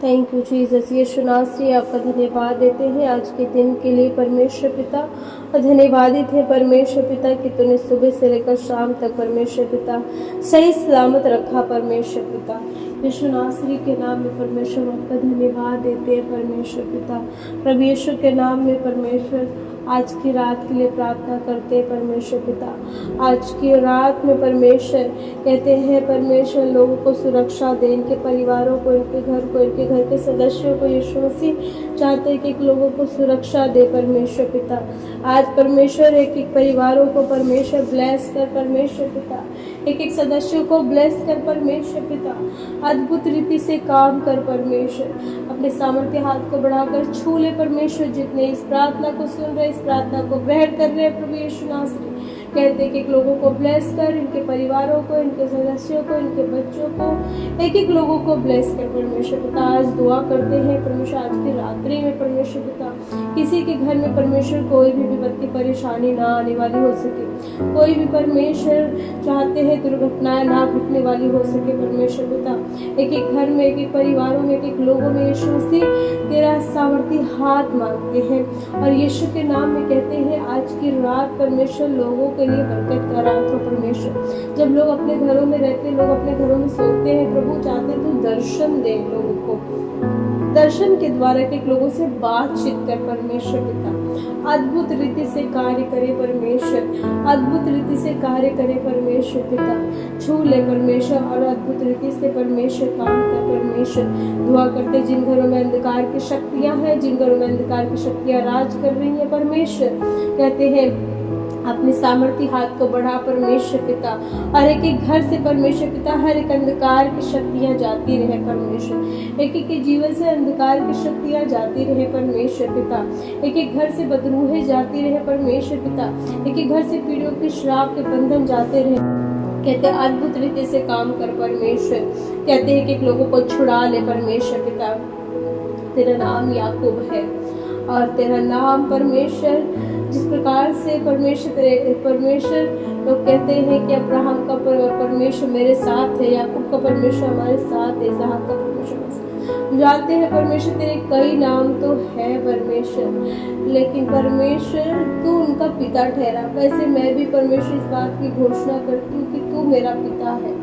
Thank you Jesus. यीशु नासरी आपका धन्यवाद देते हैं आज के दिन के लिए परमेश्वर पिता, और धन्यवादित है परमेश्वर पिता कि तूने सुबह से लेकर शाम तक परमेश्वर पिता सही सलामत रखा परमेश्वर पिता। यीशु नासरी के नाम में परमेश्वर आपका धन्यवाद देते हैं परमेश्वर पिता। प्रभु यीशु के नाम में परमेश्वर आज की रात के लिए प्रार्थना करते हैं परमेश्वर पिता। आज की रात में परमेश्वर कहते हैं परमेश्वर लोगों को सुरक्षा दे, इनके परिवारों को, इनके घर के सदस्यों को यीशु मसीह चाहते हैं कि लोगों को सुरक्षा दे परमेश्वर पिता। आज परमेश्वर एक एक परिवारों को परमेश्वर ब्लेस कर परमेश्वर पिता, एक एक सदस्यों को ब्लेस कर परमेश्वर पिता। अद्भुत रीति से काम कर परमेश्वर, अपने सामर्थ्य हाथ को बढ़ाकर छू ले परमेश्वर। जितने इस प्रार्थना को सुन रहे, इस प्रार्थना को ग्रहण कर रहे हैं प्रभु यीशु नासरी, कहते हैं कि लोगों को ब्लेस कर, इनके परिवारों को, इनके सदस्यों को, इनके बच्चों को, एक एक लोगों को ब्लेस कर परमेश्वर पिता। आज दुआ करते हैं परमेश्वर आज की रात्रि में परमेश्वर पिता, किसी के घर में परमेश्वर कोई भी विपत्ति परेशानी ना आने वाली हो सके, कोई भी परमेश्वर चाहते हैं दुर्घटनाएं ना घटने वाली हो सके परमेश्वर पिता। एक एक घर में, एक एक परिवारों में, एक एक लोगों में यीशु मसीह तेरा सामर्थ्य हाथ मांगते हैं, और यीशु के नाम में कहते हैं आज की रात परमेश्वर लोगों के लिए बरकत का रात हो परमेश्वर। जब लोग अपने घरों में रहते, लोग अपने घरों में सोते हैं प्रभु, चाहते तू दर्शन दे लोगों को, दर्शन के द्वारा के लोगों से बातचीत कर परमेश्वर पिता। अद्भुत रीति से कार्य करे परमेश्वर, अद्भुत रीति से कार्य करे परमेश्वर पिता। छू ले परमेश्वर और अद्भुत रीति से परमेश्वर काम कर परमेश्वर। दुआ करते जिन घरों में अंधकार की शक्तियां हैं, जिन घरों में अंधकार की शक्तियां राज कर रही हैं परमेश्वर, कहते हैं अपने सामर्थ्य हाथ को बढ़ा परमेश्वर पिता, और एक एक घर से परमेश्वर पिता हर एक अंधकार की शक्तियां जाती रहे परमेश्वर। एक एक के जीवन से अंधकार की शक्तियां जाती रहे परमेश्वर पिता। एक एक घर से बदरूहें जाती रहे परमेश्वर पिता। एक एक घर से पीड़ियों के श्राप के बंधन जाते रहे। कहते हैं अद्भुत रीति से काम कर परमेश्वर। कहते हैं कि लोगों को छुड़ा ले परमेश्वर पिता। तेरा नाम याकूब है, और तेरा नाम परमेश्वर जिस प्रकार से परमेश्वर लोग कहते हैं कि अब्राहम का परमेश्वर मेरे साथ है, याकूब का परमेश्वर हमारे साथ है, इसहाक का परमेश्वर। जानते हैं परमेश्वर तेरे कई नाम तो है परमेश्वर, लेकिन परमेश्वर तू उनका पिता ठहरा। वैसे मैं भी परमेश्वर इस बात की घोषणा करती हूँ कि तू मेरा पिता है।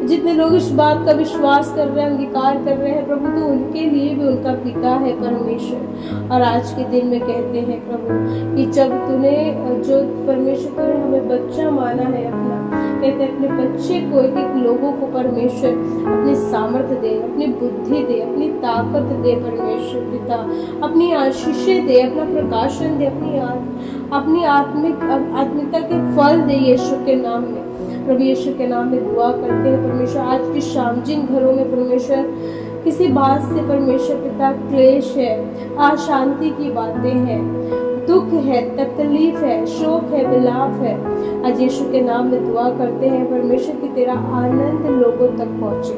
जितने लोग इस बात का विश्वास कर रहे हैं, अंगीकार कर रहे हैं प्रभु, तो उनके लिए भी उनका पिता है परमेश्वर। और आज के दिन में कहते हैं प्रभु कि जब तूने जो परमेश्वर तूने हमें बच्चा माना है अपना, कहते हैं अपने बच्चे को, एक एक लोगों को परमेश्वर अपनी सामर्थ्य दे, अपनी बुद्धि दे, अपनी ताकत दे परमेश्वर पिता, अपनी आशीषें दे, अपना प्रकाशन दे, अपनी आत्मिकता के फल दे यीशु के नाम में। प्रभु यीशु के नाम में दुआ करते हैं परमेश्वर। आज की शाम जिन घरों में परमेश्वर किसी बात से परमेश्वर पिता क्लेश है, अशांति की बातें हैं, दुख है, तकलीफ है, शोक है, विलाप है, आज यीशु के नाम में दुआ करते हैं परमेश्वर कि तेरा आनंद लोगों तक पहुंचे,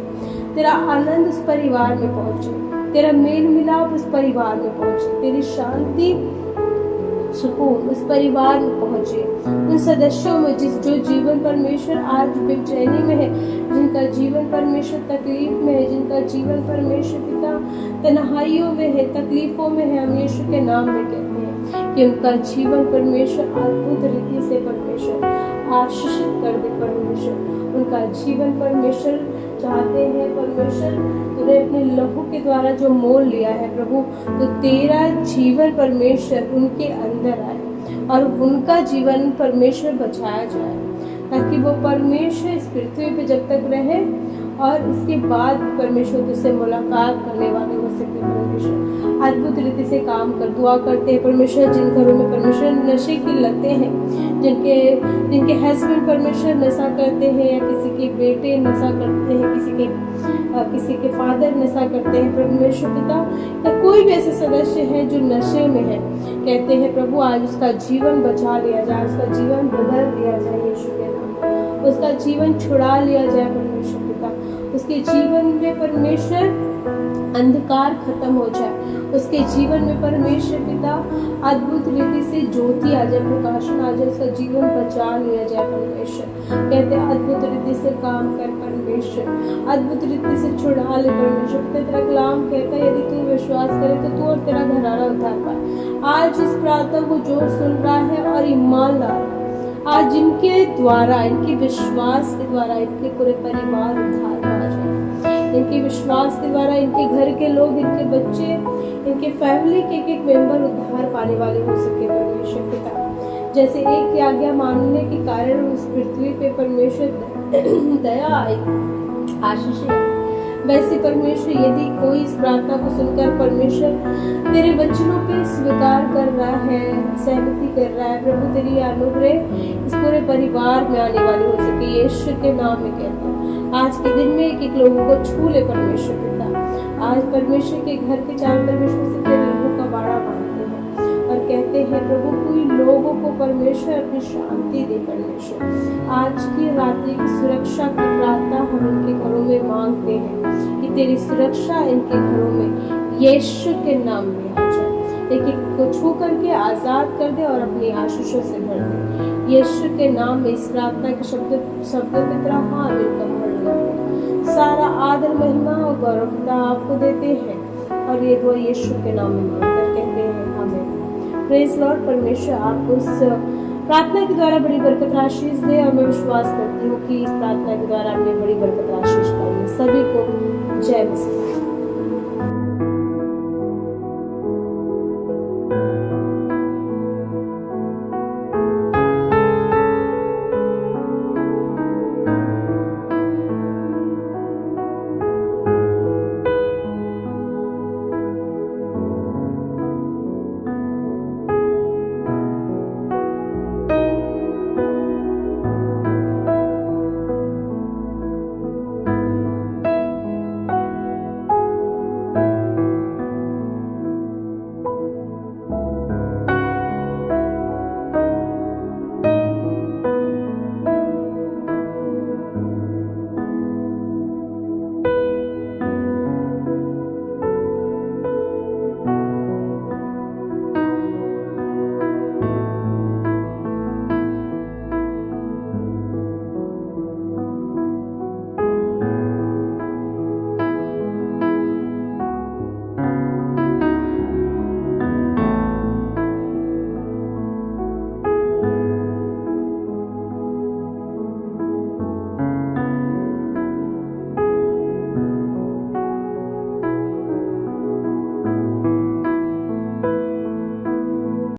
तेरा आनंद उस परिवार में पहुंचे, तेरा मेल मिलाप उस परिवार में पहुंचे, तेरी शांति सुकून उस परिवार में पहुंचे, उन सदस्यों में जो जीवन परमेश्वर आज बेचैनी में है, जिनका जीवन परमेश्वर तकलीफ में है, जिनका जीवन परमेश्वर पिता तन्हाइयों में है, तकलीफों में है, हम यीशु के नाम में कहते हैं कि उनका जीवन परमेश्वर अद्भुत रीति से परमेश्वर आशीषित कर दे परमेश्वर। उनका जीवन परमेश्वर चाहते हैं परमेश्वर, तूने अपने लहू के द्वारा जो मोल लिया है प्रभु, तो तेरा जीवन परमेश्वर उनके अंदर आए और उनका जीवन परमेश्वर बचाया जाए, ताकि वो परमेश्वर इस पृथ्वी पे जब तक रहे और इसके बाद परमेश्वर तुझसे मुलाकात करने वाले हो सके परमेश्वर। अद्भुत रीति से काम कर। दुआ करते हैं परमेश्वर जिन घरों में परमेश्वर नशे की लतें हैं, जिनके हस्बैंड परमेश्वर नशा करते हैं, या किसी के बेटे नशा करते हैं, किसी के फादर नशा करते हैं परमेश्वर पिता, या कोई भी ऐसे सदस्य है जो नशे में है, कहते हैं प्रभु आज उसका जीवन बचा लिया जाए, उसका जीवन बदल दिया जाए यीशु के नाम, उसका जीवन छुड़ा लिया जाए परमेश्वर पिता, उसके जीवन में परमेश्वर अंधकार खत्म हो जाए, उसके जीवन में परमेश्वर पिता अद्भुत रीति से ज्योति आ जाए, प्रकाशन आ जाए, उसका जीवन बचा लिया जाए। परमेश्वर कहते हैं अद्भुत रीति से काम कर परमेश्वर, अद्भुत रीति से छुड़ा ले परमेश्वर पिता। तेरा कलाम कहता है यदि तू विश्वास करे तो तू और तेरा घराना उद्धार पाए। आज इस प्रार्थना को जो सुन रहा है और ईमान ला रहा है, आज इनके द्वारा, इनके विश्वास के द्वारा इनके पूरे परिवार उद्धार पा जाए। इनके विश्वास के द्वारा इनके घर के लोग, इनके बच्चे, इनके फैमिली के एक एक उद्धार पाने वाले हो सके परमेश्वर पिता। जैसे एक की आज्ञा मानने के कारण उस पृथ्वी पे परमेश्वर दया आई, आशीष आई, वैसे परमेश्वर यदि कोई इस प्रार्थना को सुनकर परमेश्वर तेरे वचनों पे स्वीकार कर रहा है, सहमति कर रहा है, प्रभु तेरी अनुग्रह इस पूरे परिवार में आने वाली हो सके, यीशु के नाम में कहता हूँ। आज के दिन में एक एक लोगों को छू ले परमेश्वर पिता। आज परमेश्वर के घर के चारों परमेश्वर से तेरे लोगों का बाड़ा बांधते हैं और कहते हैं प्रभु कोई लोगों को परमेश्वर अपनी शांति दे परमेश्वर। आज की रात्रि की सुरक्षा की प्रार्थना हम इनके घरों में मांगते हैं कि तेरी सुरक्षा इनके घरों में यीशु के नाम में आ जाए। एक एक को छू करके आजाद कर दे और अपनी आशीषों से भर दे यीशु के नाम में। इस प्रार्थना के शब्दों की तरह हाँ इनका मोहर लगा दे। सारा आदर महिमा और गौरवता आपको देते हैं और ये दुआ यीशु के नाम में मांगकर कहते हैं आमीन। Praise Lord. परमेश्वर आपको इस प्रार्थना के द्वारा बड़ी बरकत आशीष दे और मैं विश्वास करती हूँ कि इस प्रार्थना के द्वारा आपने बड़ी बरकत आशीष पाई है। सभी को जय मसीह।